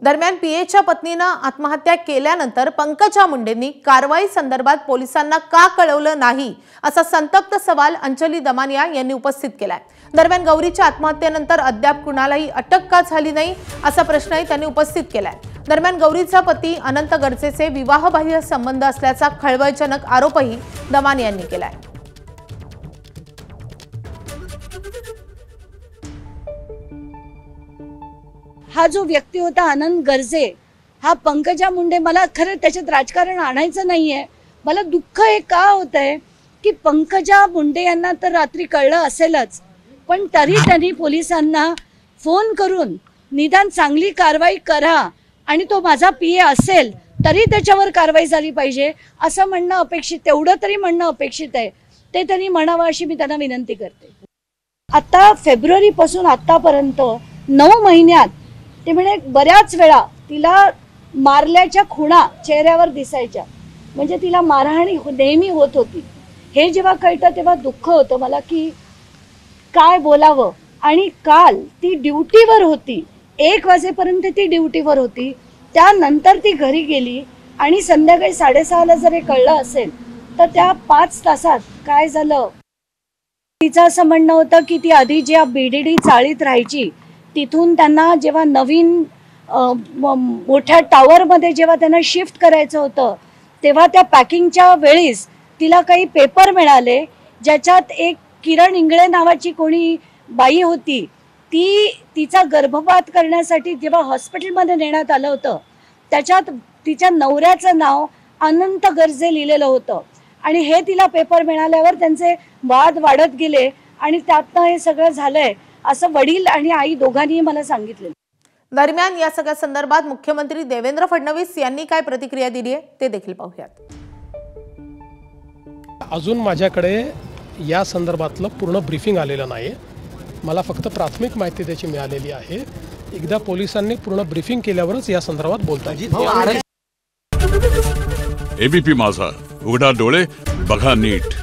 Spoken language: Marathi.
दरम्यान पीएच्या पत्नीने आत्महत्या केल्यानंतर पंकजा मुंडेंनी कारवाई संदर्भात पोलिसांना का कळवलं नाही असा संतप्त सवाल अंजली दमानिया यांनी उपस्थित केलाय। दरम्यान गौरीच्या आत्महत्येनंतर अद्याप कुणालाही अटक का झाली नाही असा प्रश्नही त्यांनी उपस्थित केलाय। दरम्यान गौरीचा पती अनंत गरजेचे विवाहबाह्य संबंध असल्याचा खळबळजनक आरोपही दमानिया यांनी केलाय। हा जो व्यक्ती होता अनंत गर्जे, हा पंकजा मुंडे, मला खरं त्याच्यात राजकारण आणायचं नाहीये। मला दुःख हे का होतंय की पंकजा मुंडे यांना तर रात्री कळलं असेलच, पण तरी त्यांनी पोलिसांना फोन करून निदान चांगली कारवाई करा आणि तो माझा पीए असेल तरी त्याच्यावर कारवाई झाली पाहिजे असं म्हणणं अपेक्षित, तेवढं तरी म्हणणं अपेक्षित आहे। ते त्यांनी म्हणावं अशी मी त्यांना विनंती करते। आता फेब्रुवारी पासून आतापर्यंत 9 महिन्यात ते म्हणे बऱ्याच वेळा तिला मारल्याच्या खुणा चेहऱ्यावर दिसायच्या, म्हणजे तिला मारहाणी नेहमी होत होती। हे जेव्हा कळतं तेव्हा दुःख होतं मला की काय बोलावं। आणि काल ती ड्युटीवर होती, 1 वाजेपर्यंत ती ड्युटीवर होती, त्यानंतर ती घरी गेली आणि संध्याकाळी 6:30ला जर हे कळलं असेल तर त्या 5 तासात काय झालं। तिचं असं म्हणणं होतं की ती आधी ज्या बीडीडी चाळीत राहायची तिथून त्यांना जेव्हा नवीन मोठ्या टॉवरमध्ये जेव्हा त्यांना शिफ्ट करायचं होतं तेव्हा त्या पॅकिंगच्या वेळेस तिला काही पेपर मिळाले ज्याच्यात एक किरण इंगळे नावाची कोणी बाई होती, ती तिचा गर्भपात करण्यासाठी जेव्हा हॉस्पिटलमध्ये नेण्यात आलं होतं त्याच्यात तिच्या नवऱ्याचं नाव अनंत गर्जे लिहिलेलं होतं आणि हे तिला पेपर मिळाल्यावर त्यांचे वाद वाढत गेले आणि त्यातनं हे सगळं झालंय असं वडील आणि आई दोघांनीही मला सांगितले। दरम्यान या सगळ्या संदर्भात मुख्यमंत्री देवेंद्र फडणवीस यांनी काय प्रतिक्रिया दिली आहे ते देखील पाहूयात। अजून माझ्याकडे या संदर्भातलं पूर्ण ब्रीफिंग आलेलं नाही, मला फक्त प्राथमिक माहिती त्याची मिळालेली आहे। एकदा पोलिसांनी पूर्ण ब्रीफिंग केल्यावरच या संदर्भात बोलता येईल। एबीपी माझा, उघडा डोळे बघा नीट।